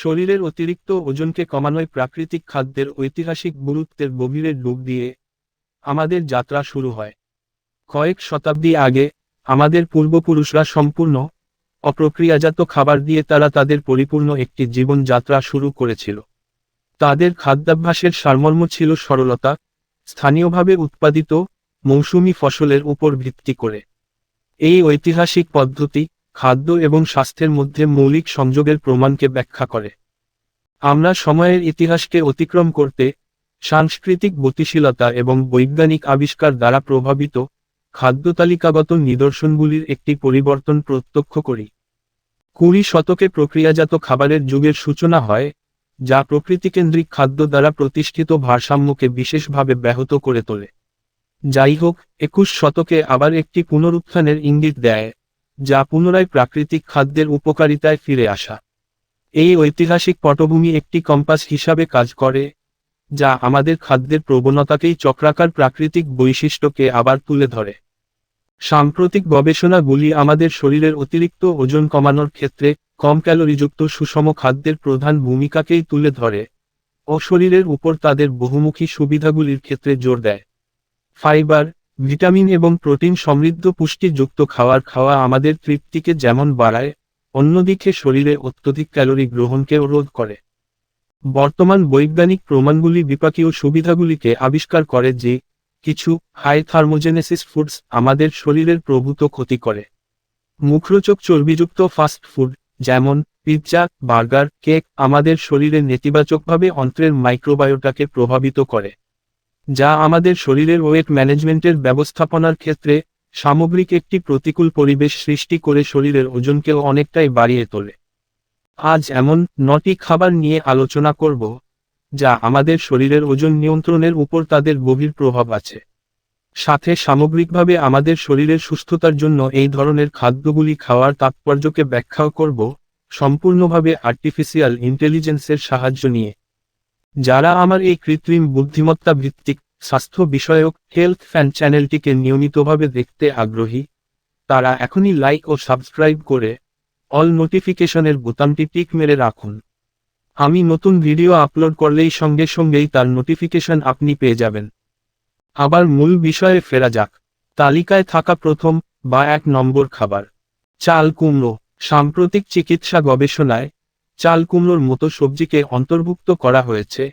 শরীরের অতিরিক্ত ওজনকে কমানোয় প্রাকৃতিক খাদ্যের ঐতিহাসিক গুরুত্বের গভীরে ডুব দিয়ে আমাদের যাত্রা শুরু হয়। কয়েক শতাব্দী আগে আমাদের পূর্বপুরুষরা সম্পূর্ণ অপ্রক্রিয়াজাত খাবার দিয়ে তারা তাদের পরিপূর্ণ একটি জীবনযাত্রা শুরু করেছিল। তাদের খাদ্যাভ্যাসের সারমর্ম ছিল সরলতা, স্থানীয়ভাবে উৎপাদিত মৌসুমী ফসলের উপর ভিত্তি করে। এই ঐতিহাসিক পদ্ধতি খাদ্য এবং স্বাস্থ্যের মধ্যে মৌলিক সংযোগের প্রমাণকে ব্যাখ্যা করে। আমরা সময়ের ইতিহাসকে অতিক্রম করতে সাংস্কৃতিক গতিশীলতা এবং বৈজ্ঞানিক আবিষ্কার দ্বারা প্রভাবিত খাদ্যতালিকাগত নিদর্শনগুলির একটি পরিবর্তন প্রত্যক্ষ করি। 20 শতকে প্রক্রিয়াজাত খাবারের যুগের সূচনা হয়, যা প্রকৃতিকেন্দ্রিক খাদ্য দ্বারা প্রতিষ্ঠিত ভারসাম্যকে বিশেষভাবে ব্যাহত করে তোলে। যাই হোক, 21 শতকে আবার একটি পুনরুত্থানের ইঙ্গিত দেয়, যা পুনরায় প্রাকৃতিক খাদ্যের উপকারিতায় ফিরে আসা। এই ঐতিহাসিক পটভূমি একটি কম্পাস হিসাবে কাজ করে, যা আমাদের খাদ্যের প্রবণতাকেই চক্রাকার প্রাকৃতিক বৈশিষ্ট্যকে আবার তুলে ধরে। সাম্প্রতিক গবেষণাগুলি আমাদের শরীরের অতিরিক্ত ওজন কমানোর ক্ষেত্রে কম ক্যালোরিযুক্ত সুষম খাদ্যের প্রধান ভূমিকাকেই তুলে ধরে ও শরীরের উপর তাদের বহুমুখী সুবিধাগুলির ক্ষেত্রে জোর দেয়। ফাইবার, ভিটামিন এবং প্রোটিন সমৃদ্ধ পুষ্টিযুক্ত খাওয়া আমাদের তৃপ্তিকে যেমন বাড়ায়, অন্যদিকে শরীরে অত্যধিক ক্যালোরি গ্রহণকেও রোধ করে। বর্তমান বৈজ্ঞানিক প্রমাণগুলি বিপাকীয় সুবিধাগুলিকে আবিষ্কার করে যে কিছু হাই থার্মোজেনেসিস ফুডস আমাদের শরীরের প্রভূত ক্ষতি করে। মুখরোচক চর্বিযুক্ত ফাস্ট ফুড যেমন পিৎজা, বার্গার, কেক আমাদের শরীরে নেতিবাচকভাবে অন্ত্রের মাইক্রোবায়োটাকে প্রভাবিত করে, যা আমাদের শরীরের ওয়েট ম্যানেজমেন্টের ব্যবস্থাপনার ক্ষেত্রে সামগ্রিক একটি প্রতিকূল পরিবেশ সৃষ্টি করে শরীরের ওজনকেও অনেকটাই বাড়িয়ে তোলে। আজ এমন 9টি খাবার নিয়ে আলোচনা করব, যা আমাদের শরীরের ওজন নিয়ন্ত্রণের উপর তাদের গভীর প্রভাব আছে। সাথে সামগ্রিকভাবে আমাদের শরীরের সুস্থতার জন্য এই ধরনের খাদ্যগুলি খাওয়ার তাৎপর্যকে ব্যাখ্যাও করব, সম্পূর্ণভাবে আর্টিফিশিয়াল ইন্টেলিজেন্সের সাহায্য নিয়ে। যারা আমার এই কৃত্রিম বুদ্ধিমত্তা ভিত্তিক স্বাস্থ্য বিষয়ক হেলথ ফ্যান চ্যানেলটিকে নিয়মিতভাবে দেখতে আগ্রহী, তারা এখনই লাইক ও সাবস্ক্রাইব করে অল নোটিফিকেশনের বোতামটি টিক মেরে রাখুন। আমি নতুন ভিডিও আপলোড করলেই সঙ্গে সঙ্গেই তার নোটিফিকেশন আপনি পেয়ে যাবেন। আবার মূল বিষয়ে ফেরা যাক। তালিকায় থাকা প্রথম বা 1 নম্বর খাবার চাল কুমড়ো। সাম্প্রতিক চিকিৎসা গবেষণায় চাল কুমড়োর মতো সবজিকে অন্তর্ভুক্ত করা হয়েছে,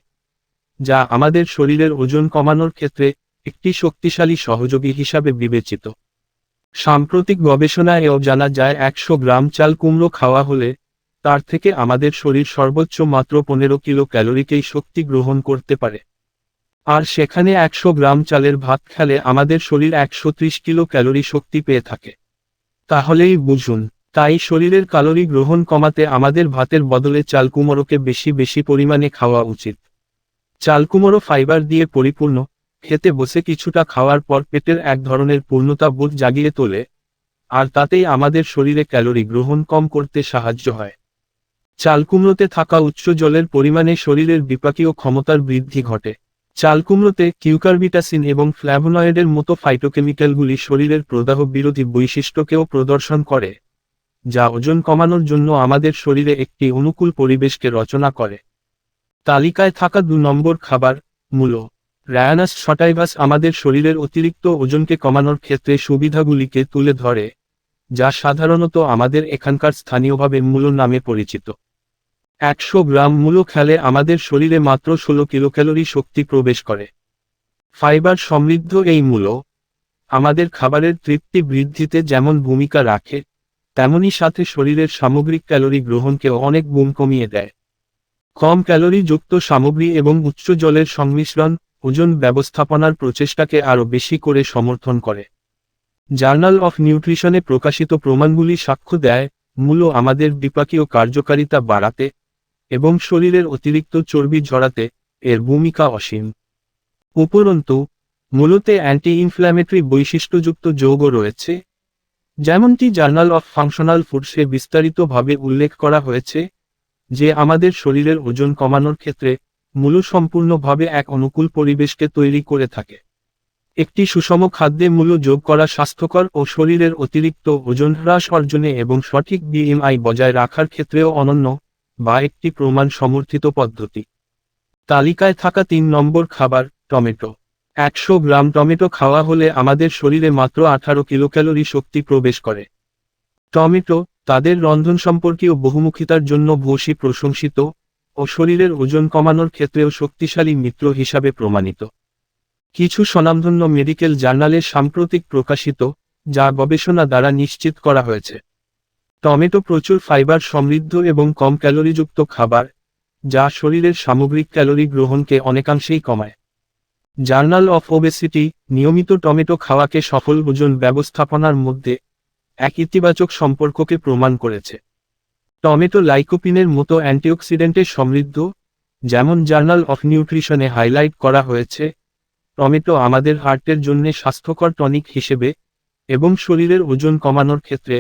যা আমাদের শরীরের ওজন কমানোর ক্ষেত্রে একটি শক্তিশালী সহযোগী হিসাবে বিবেচিত। সাম্প্রতিক গবেষণায়ও জানা যায় 100 গ্রাম চাল কুমড়ো খাওয়া হলে তার থেকে আমাদের শরীর সর্বোচ্চ মাত্র 15 কিলো ক্যালোরিকেই শক্তি গ্রহণ করতে পারে। আর সেখানে 100 গ্রাম চালের ভাত খেলে আমাদের শরীর 130 কিলো ক্যালোরি শক্তি পেয়ে থাকে। তাহলেই বুঝুন, তাই শরীরের ক্যালোরি গ্রহণ কমাতে আমাদের ভাতের বদলে চাল কুমড়োকে বেশি পরিমাণে খাওয়া উচিত। চাল কুমড়ো ফাইবার দিয়ে পরিপূর্ণ, খেতে বসে কিছুটা খাওয়ার পর পেটের এক ধরনের পূর্ণতা বোধ জাগিয়ে তোলে, আর তাতেই আমাদের শরীরে ক্যালোরি গ্রহণ কম করতে সাহায্য হয়। চাল কুমড়োতে থাকা উচ্চ জলের পরিমাণে শরীরের বিপাকীয় ক্ষমতার বৃদ্ধি ঘটে। চাল কুমড়োতে কিউকারবিটাসিন এবং ফ্ল্যাভোনয়েডের মতো ফাইটোকেমিক্যালগুলি শরীরের প্রদাহ বিরোধী বৈশিষ্ট্যকেও প্রদর্শন করে, যা ওজন কমানোর জন্য আমাদের শরীরে একটি অনুকূল পরিবেশকে রচনা করে। তালিকায় থাকা 2 নম্বর খাবার মূলো। রায়ানাস সটাইভাস আমাদের শরীরের অতিরিক্ত ওজনকে কমানোর ক্ষেত্রে সুবিধাগুলিকে তুলে ধরে, যা সাধারণত আমাদের এখানকার স্থানীয়ভাবে মূলো নামে পরিচিত। 100 গ্রাম মূলো খেলে আমাদের শরীরে মাত্র 16 কিলোক্যালোরি শক্তি প্রবেশ করে। ফাইবার সমৃদ্ধ এই মূলো আমাদের খাবারের তৃপ্তি বৃদ্ধিতে যেমন ভূমিকা রাখে, তেমনি সাথে শরীরের সামগ্রিক ক্যালোরি গ্রহণকেও অনেক গুণ কমিয়ে দেয়। কম ক্যালোরি যুক্ত সামগ্রী এবং উচ্চ জলের সংমিশ্রণ ওজন ব্যবস্থাপনার প্রচেষ্টাকে আরও বেশি করে সমর্থন করে। জার্নাল অফ নিউট্রিশনে প্রকাশিত প্রমাণগুলি সাক্ষ্য দেয়, মূলো আমাদের বিপাকীয় কার্যকারিতা বাড়াতে এবং শরীরের অতিরিক্ত চর্বি ঝরাতে এর ভূমিকা অসীম। উপরন্তু, মূলোতে অ্যান্টি ইনফ্ল্যামেটরি বৈশিষ্ট্যযুক্ত যৌগ রয়েছে, যেমনটি জার্নাল অফ ফাংশনাল ফুডসে বিস্তারিতভাবে উল্লেখ করা হয়েছে, যে আমাদের শরীরের ওজন কমানোর ক্ষেত্রে মূলো সম্পূর্ণভাবে এক অনুকূল পরিবেশকে তৈরি করে থাকে। একটি সুষম খাদ্যে মূলো যোগ করা স্বাস্থ্যকর ও শরীরের অতিরিক্ত ওজন হ্রাস অর্জনে এবং সঠিক বিএমআই বজায় রাখার ক্ষেত্রেও অনন্য বা একটি প্রমাণ সমর্থিত পদ্ধতি। তালিকায় থাকা 3 নম্বর খাবার, টমেটো। 100 গ্রাম টমেটো খাওয়া হলে আমাদের শরীরে মাত্র 18 কিলোক্যালোরি শক্তি প্রবেশ করে। টমেটো, তাদের রন্ধন সম্পর্কীয় বহুমুখিতার জন্য বেশি প্রশংসিত ও শরীরের ওজন কমানোর ক্ষেত্রেও শক্তিশালী মিত্র হিসাবে প্রমাণিত। কিছু স্বনামধন্য মেডিকেল জার্নালে সাম্প্রতিক প্রকাশিত, যা গবেষণা দ্বারা নিশ্চিত করা হয়েছে। টমেটো প্রচুর ফাইবার সমৃদ্ধ এবং কম ক্যালোরিযুক্ত খাবার, যা শরীরের সামগ্রিক ক্যালোরি গ্রহণকে অনেকাংশেই কমায়। জার্নাল অফ ওবেসিটি নিয়মিত টমেটো খাওয়াকে সফল ওজন ব্যবস্থাপনার মধ্যে এক ইতিবাচক সম্পর্ককে প্রমাণ করেছে। টমেটো লাইকোপিনের মতো অ্যান্টিঅক্সিডেন্টে সমৃদ্ধ, যেমন জার্নাল অফ নিউট্রিশনে হাইলাইট করা হয়েছে। টমেটো আমাদের হার্টের জন্য স্বাস্থ্যকর টনিক হিসেবে এবং শরীরের ওজন কমানোর ক্ষেত্রে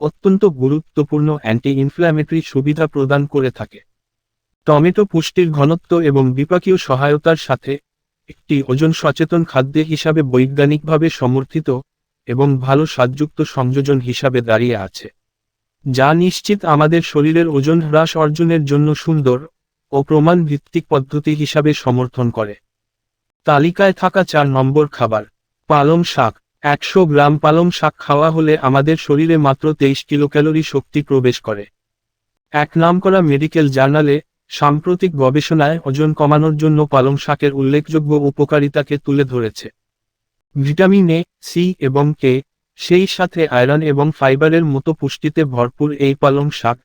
অত্যন্ত গুরুত্বপূর্ণ অ্যান্টি ইনফ্ল্যামেটরি সুবিধা প্রদান করে থাকে। টমেটো পুষ্টির ঘনত্ব এবং বিপাকীয় সহায়তার সাথে একটি ওজন সচেতন খাদ্য হিসাবে বৈজ্ঞানিকভাবে সমর্থিত এবং ভালো স্বাদযুক্ত সংযোজন হিসাবে দাঁড়িয়ে আছে, যা নিশ্চিত আমাদের শরীরের ওজন হ্রাস অর্জনের জন্য সুন্দর ও প্রমাণ ভিত্তিক পদ্ধতি হিসাবে সমর্থন করে। তালিকায় থাকা 4 নম্বর খাবার, পালং শাক। 100 গ্রাম পালং শাক খাওয়া হলে আমাদের শরীরে মাত্র 23 কিলোক্যালোরি শক্তি প্রবেশ করে। এক নামকরা মেডিকেল জার্নালে সাম্প্রতিক গবেষণায় ওজন কমানোর জন্য পালং শাকের উল্লেখযোগ্য উপকারিতাকে তুলে ধরেছে। ভিটামিন এ, সি এবং কে, সেই সাথে আয়রন এবং ফাইবারের মতো পুষ্টিতে ভরপুর এই পালং শাক,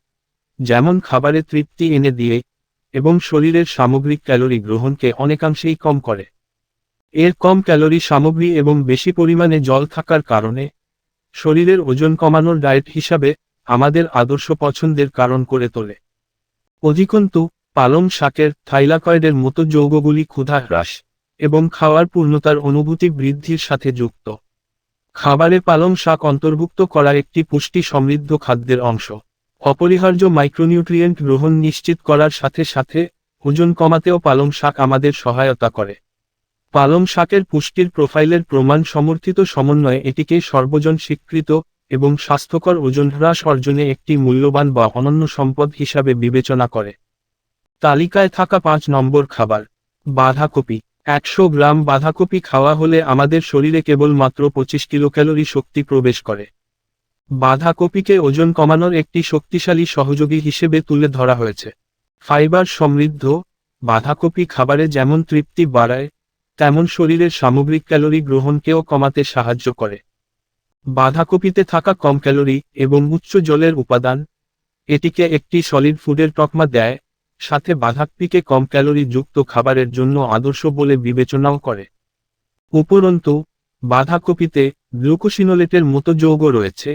যেমন খাবারে তৃপ্তি এনে দিয়ে এবং শরীরের সামগ্রিক ক্যালোরি গ্রহণকে অনেকাংশেই কম করে। এর কম ক্যালোরি সামগ্রী এবং বেশি পরিমাণে জল থাকার কারণে শরীরের ওজন কমানোর ডায়েট হিসাবে আমাদের আদর্শ পছন্দের কারণ করে তোলে। অধিকন্তু, পালং শাকের থাইলাকয়েডের মতো যৌগগুলি ক্ষুধা হ্রাস এবং খাওয়ার পূর্ণতার অনুভূতি বৃদ্ধির সাথে যুক্ত। খাবারে পালং শাক অন্তর্ভুক্ত করা একটি পুষ্টি সমৃদ্ধ খাদ্যের অংশ অপরিহার্য মাইক্রোনিউট্রিয়েন্ট গ্রহণ নিশ্চিত করার সাথে সাথে ওজন কমাতেও পালং শাক আমাদের সহায়তা করে। পালং শাকের পুষ্টির প্রোফাইলের প্রমাণ সমর্থিত সমন্বয়ে এটিকে সর্বজন স্বীকৃত এবং স্বাস্থ্যকর ওজন হ্রাস অর্জনে একটি মূল্যবান বা অনন্য সম্পদ হিসাবে বিবেচনা করে। তালিকায় থাকা 5 নম্বর খাবার, বাঁধাকপি। 100 গ্রাম বাঁধাকপি খাওয়া হলে আমাদের শরীরে কেবল মাত্র 25 কিলোক্যালোরি শক্তি প্রবেশ করে। বাঁধাকপিকে ওজন কমানোর একটি শক্তিশালী সহযোগী হিসেবে তুলে ধরা হয়েছে। ফাইবার সমৃদ্ধ বাঁধাকপি খাবারে যেমন তৃপ্তি বাড়ায়, তেমন শরীরের সামগ্রিক ক্যালোরি গ্রহণকেও কমাতে সাহায্য করে। বাঁধাকপিতে থাকা কম ক্যালোরি এবং উচ্চ জলের উপাদান এটিকে একটি সলিড ফুডের তকমা দেয়, সাথে বাঁধাকপিকে কম ক্যালোরি যুক্ত খাবারের জন্য আদর্শ বলে বিবেচনাও করে। উপরন্তু, বাঁধাকপিতে গ্লুকোসিনোলেটের মতো যৌগ রয়েছে,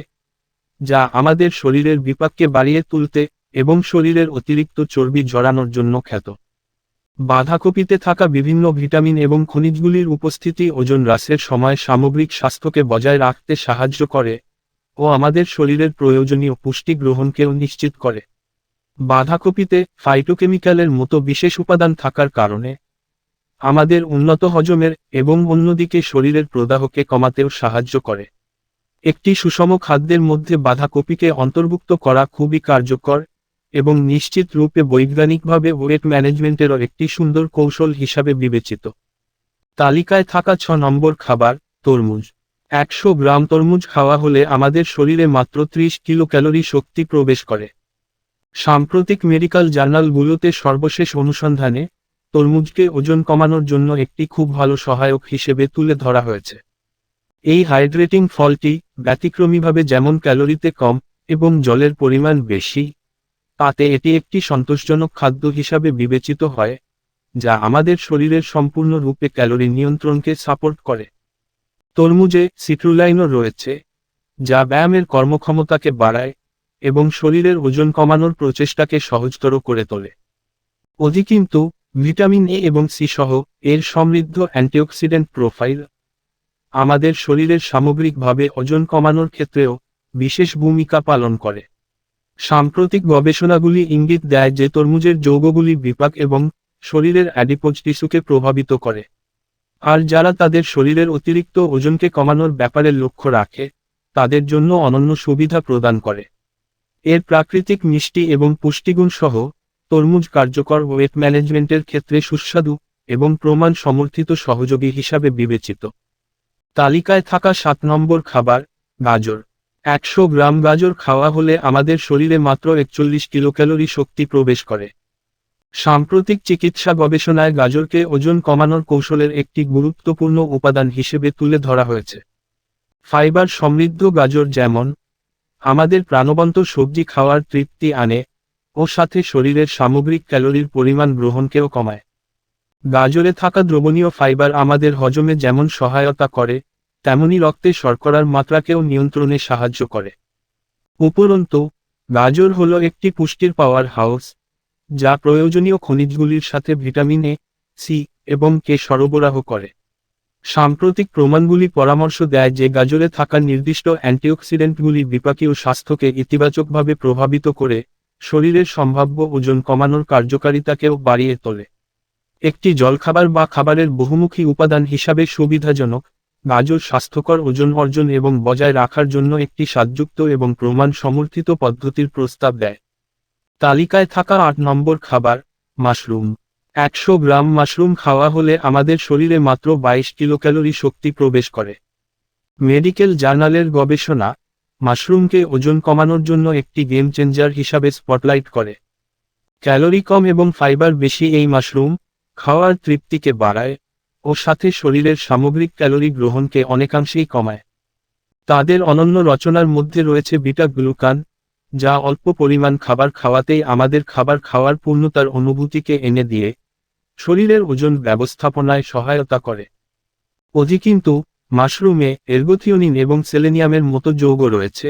যা আমাদের শরীরের বিপাককে বাড়িয়ে তুলতে এবং শরীরের অতিরিক্ত চর্বি ঝরানোর জন্য খ্যাত। বাঁধাকপিতে থাকা বিভিন্ন ভিটামিন এবং খনিজগুলির উপস্থিতি ওজন হ্রাসের সময় সামগ্রিক স্বাস্থ্যকে বজায় রাখতে সাহায্য করে ও আমাদের শরীরের প্রয়োজনীয় পুষ্টি গ্রহণকেও নিশ্চিত করে। বাঁধাকপিতে ফাইটোকেমিক্যালের মতো বিশেষ উপাদান থাকার কারণে আমাদের উন্নত হজমের এবং অন্যদিকে শরীরের প্রদাহকে কমাতেও সাহায্য করে। একটি সুষম খাদ্যের মধ্যে বাঁধাকপিকে অন্তর্ভুক্ত করা খুবই কার্যকর এবং নিশ্চিত রূপে বৈজ্ঞানিকভাবে ওয়েট ম্যানেজমেন্টেরও একটি সুন্দর কৌশল হিসাবে বিবেচিত। তালিকায় থাকা 6 নম্বর খাবার, তরমুজ। 100 গ্রাম তরমুজ খাওয়া হলে আমাদের শরীরে মাত্র 30 কিলোক্যালোরি শক্তি প্রবেশ করে। সাম্প্রতিক মেডিকেল জার্নালগুলোতে সর্বশেষ অনুসন্ধানে তরমুজকে ওজন কমানোর জন্য একটি খুব ভালো সহায়ক হিসেবে তুলে ধরা হয়েছে। এই হাইড্রেটিং ফলটি ব্যতিক্রমীভাবে যেমন ক্যালোরিতে কম এবং জলের পরিমাণ বেশি, তাতে এটি একটি সন্তোষজনক খাদ্য হিসাবে বিবেচিত হয়, যা আমাদের শরীরের সম্পূর্ণরূপে ক্যালোরি নিয়ন্ত্রণকে সাপোর্ট করে। তরমুজে সিট্রুলাইনও রয়েছে, যা ব্যায়ামের কর্মক্ষমতাকে বাড়ায় এবং শরীরের ওজন কমানোর প্রচেষ্টাকে সহজতর করে তোলে। অধিকন্তু, ভিটামিন এ এবং সি সহ এর সমৃদ্ধ অ্যান্টিঅক্সিডেন্ট প্রোফাইল আমাদের শরীরের সামগ্রিকভাবে ওজন কমানোর ক্ষেত্রেও বিশেষ ভূমিকা পালন করে। সাম্প্রতিক গবেষণাগুলি ইঙ্গিত দেয় যে তরমুজের যৌগগুলি বিপাক এবং শরীরের অ্যাডিপোজ টিস্যুকে প্রভাবিত করে, আর যারা তাদের শরীরের অতিরিক্ত ওজনকে কমানোর ব্যাপারে লক্ষ্য রাখে তাদের জন্য অনন্য সুবিধা প্রদান করে। এর প্রাকৃতিক মিষ্টি এবং পুষ্টিগুণ সহ তরমুজ কার্যকর ওয়েট ম্যানেজমেন্টের ক্ষেত্রে সুস্বাদু এবং প্রমাণ সমর্থিত সহযোগী হিসাবে বিবেচিত। তালিকায় থাকা 7 নম্বর খাবার, গাজর। 100 গ্রাম গাজর খাওয়া হলে আমাদের শরীরে মাত্র 41 কিলোক্যালোরি শক্তি প্রবেশ করে। সাম্প্রতিক চিকিৎসা গবেষণায় গাজরকে ওজন কমানোর কৌশলের একটি গুরুত্বপূর্ণ উপাদান হিসেবে তুলে ধরা হয়েছে। ফাইবার সমৃদ্ধ গাজর যেমন আমাদের প্রাণবন্ত সবজি খাওয়ার তৃপ্তি আনে ও সাথে শরীরের সামগ্রিক ক্যালোরির পরিমাণ গ্রহণকেও কমায়। গাজরে থাকা দ্রবণীয় ফাইবার আমাদের হজমে যেমন সহায়তা করে, তেমনি রক্তে শর্করার মাত্রাকেও নিয়ন্ত্রণে সাহায্য করে। উপরন্তু, গাজর হলো একটি পুষ্টির পাওয়ার হাউস, যা প্রয়োজনীয় খনিজগুলির সাথে ভিটামিন এ, সি এবং কে সরবরাহ করে। সাম্প্রতিক প্রমাণগুলি পরামর্শ দেয় যে গাজরে থাকা নির্দিষ্ট অ্যান্টিঅক্সিডেন্টগুলি বিপাকীয় স্বাস্থ্যকে ইতিবাচকভাবে প্রভাবিত করে শরীরের সম্ভাব্য ওজন কমানোর কার্যকারিতাকেও বাড়িয়ে তোলে। একটি জলখাবার বা খাবারের বহুমুখী উপাদান হিসাবে সুবিধাজনক, গাজর স্বাস্থ্যকর ওজন অর্জন এবং বজায় রাখার জন্য একটি স্বাদযুক্ত এবং প্রমাণ সমর্থিত পদ্ধতির প্রস্তাব দেয়। তালিকায় থাকা 8 নম্বর খাবার, মাশরুম। 100 গ্রাম মাশরুম খাওয়া হলে আমাদের শরীরে মাত্র 22 কিলোক্যালোরি শক্তি প্রবেশ করে। মেডিকেল জার্নালের গবেষণা মাশরুমকে ওজন কমানোর জন্য একটি গেম চেঞ্জার হিসাবে স্পটলাইট করে। ক্যালোরি কম এবং ফাইবার বেশি এই মাশরুম খাওয়ার তৃপ্তিকে বাড়ায় ও সাথে শরীরের সামগ্রিক ক্যালোরি গ্রহণকে অনেকাংশেই কমায়। তাদের অনন্য রচনার মধ্যে রয়েছে বিটা গ্লুকান, যা অল্প পরিমাণ খাবার খাওয়াতেই আমাদের খাবার খাওয়ার পূর্ণতার অনুভূতিকে এনে দিয়ে শরীরের ওজন ব্যবস্থাপনায় সহায়তা করে। কিন্তু মাশরুমে এর্গোথিওনিন এবং সেলেনিয়ামের মতো যৌগ রয়েছে,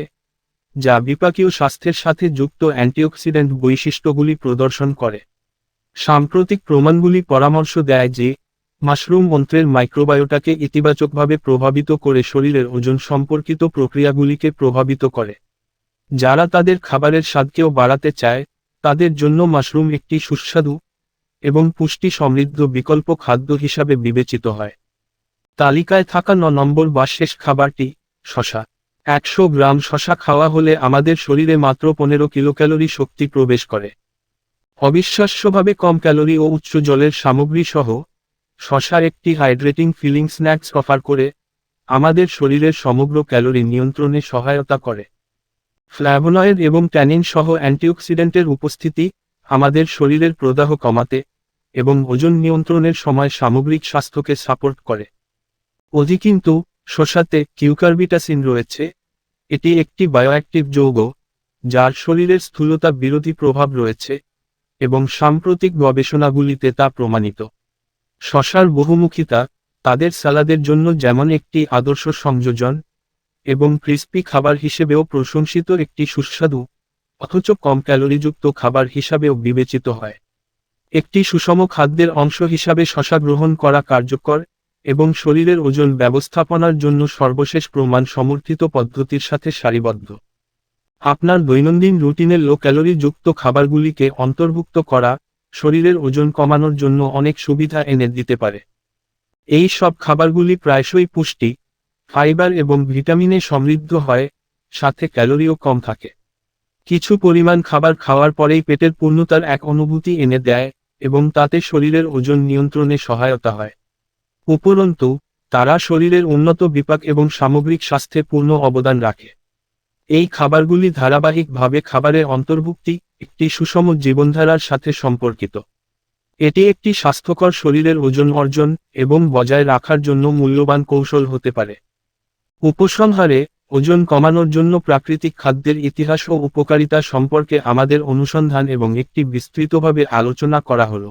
যা বিপাকীয় স্বাস্থ্যের সাথে যুক্ত অ্যান্টিঅক্সিডেন্ট বৈশিষ্ট্যগুলি প্রদর্শন করে। সাম্প্রতিক প্রমাণগুলি পরামর্শ দেয় যে মাশরুম অন্ত্রের মাইক্রোবায়োটাকে ইতিবাচকভাবে প্রভাবিত করে শরীরের ওজন সম্পর্কিত প্রক্রিয়াগুলিকে প্রভাবিত করে। যারা তাদের খাবারের স্বাদকেও বাড়াতে চায়, তাদের জন্য মাশরুম একটি সুস্বাদু এবং পুষ্টি সমৃদ্ধ বিকল্প খাদ্য হিসাবে বিবেচিত হয়। তালিকায় থাকা 9 নম্বর বা শেষ খাবারটি, শসা। 100 গ্রাম শসা খাওয়া হলে আমাদের শরীরে মাত্র 15 কিলোক্যালোরি শক্তি প্রবেশ করে। অবিশ্বাস্যভাবে কম ক্যালোরি ও উচ্চ জলের সামগ্রী সহ শসা একটি হাইড্রেটিং ফিলিং স্ন্যাক্স অফার করে আমাদের শরীরের সমগ্র ক্যালোরি নিয়ন্ত্রণে সহায়তা করে। ফ্ল্যাভোনয়েড এবং ট্যানিন সহ অ্যান্টিঅক্সিডেন্টের উপস্থিতি আমাদের শরীরের প্রদাহ কমাতে এবং ওজন নিয়ন্ত্রণের সময় সামগ্রিক স্বাস্থ্যকে সাপোর্ট করে। কিন্তু শসাতে কিউকারবিটাসিন রয়েছে, এটি একটি বায়োঅ্যাক্টিভ যৌগ, যার শরীরের স্থূলতা বিরোধী প্রভাব রয়েছে এবং সাম্প্রতিক গবেষণাগুলিতে তা প্রমাণিত। শসার বহুমুখিতা তাদের সালাদের জন্য যেমন একটি আদর্শ সংযোজন এবং ক্রিস্পি খাবার হিসেবেও প্রশংসিত একটি সুস্বাদু অথচ কম ক্যালোরিযুক্ত খাবার হিসাবেও বিবেচিত হয়। একটি সুষম খাদ্যের অংশ হিসাবে শসা গ্রহণ করা কার্যকর এবং শরীরের ওজন ব্যবস্থাপনার জন্য সর্বশেষ প্রমাণ সমর্থিত পদ্ধতির সাথে সারিবদ্ধ। আপনার দৈনন্দিন রুটিনে লো ক্যালোরি যুক্ত খাবারগুলিকে অন্তর্ভুক্ত করা শরীরের ওজন কমানোর জন্য অনেক সুবিধা এনে দিতে পারে। এই সব খাবারগুলি প্রায়শই পুষ্টি, ফাইবার এবং ভিটামিনে সমৃদ্ধ হয়, সাথে ক্যালোরিও কম থাকে। কিছু পরিমাণ খাবার খাওয়ার পরেই পেটের পূর্ণতার এক অনুভূতি এনে দেয় এবং তাতে শরীরের ওজন নিয়ন্ত্রণে সহায়তা হয়। উপরন্তু, তারা শরীরের উন্নত বিপাক এবং সামগ্রিক স্বাস্থ্যে পূর্ণ অবদান রাখে। এই খাবারগুলি ধারাবাহিকভাবে খাবারের অন্তর্ভুক্তি একটি সুষম জীবনধারার সাথে সম্পর্কিত। এটি একটি স্বাস্থ্যকর শরীরের ওজন অর্জন এবং বজায় রাখার জন্য মূল্যবান কৌশল হতে পারে। উপসংহারে, ওজন কমানোর জন্য প্রাকৃতিক খাদ্যের ইতিহাস ও উপকারিতা সম্পর্কে আমাদের অনুসন্ধান এবং একটি বিস্তৃতভাবে আলোচনা করা হলো।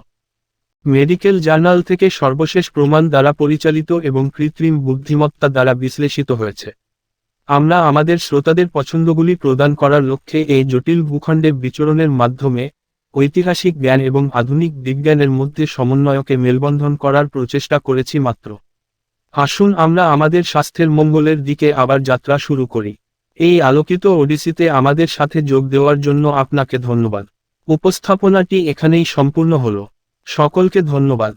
মেডিকেল জার্নাল থেকে সর্বশেষ প্রমাণ দ্বারা পরিচালিত এবং কৃত্রিম বুদ্ধিমত্তা দ্বারা বিশ্লেষিত হয়েছে। আমরা আমাদের শ্রোতাদের পছন্দগুলি প্রদান করার লক্ষ্যে এই জটিল ভূখণ্ডে বিচরণের মাধ্যমে ঐতিহাসিক জ্ঞান এবং আধুনিক বিজ্ঞানের মধ্যে সমন্বয়কে মেলবন্ধন করার প্রচেষ্টা করেছি মাত্র। আসুন আমরা আমাদের স্বাস্থ্যের মঙ্গলের দিকে আবার যাত্রা শুরু করি। এই আলোকিত ওডিসিতে আমাদের সাথে যোগ দেওয়ার জন্য আপনাকে ধন্যবাদ। উপস্থাপনাটি এখানেই সম্পূর্ণ হলো। সকলকে ধন্যবাদ।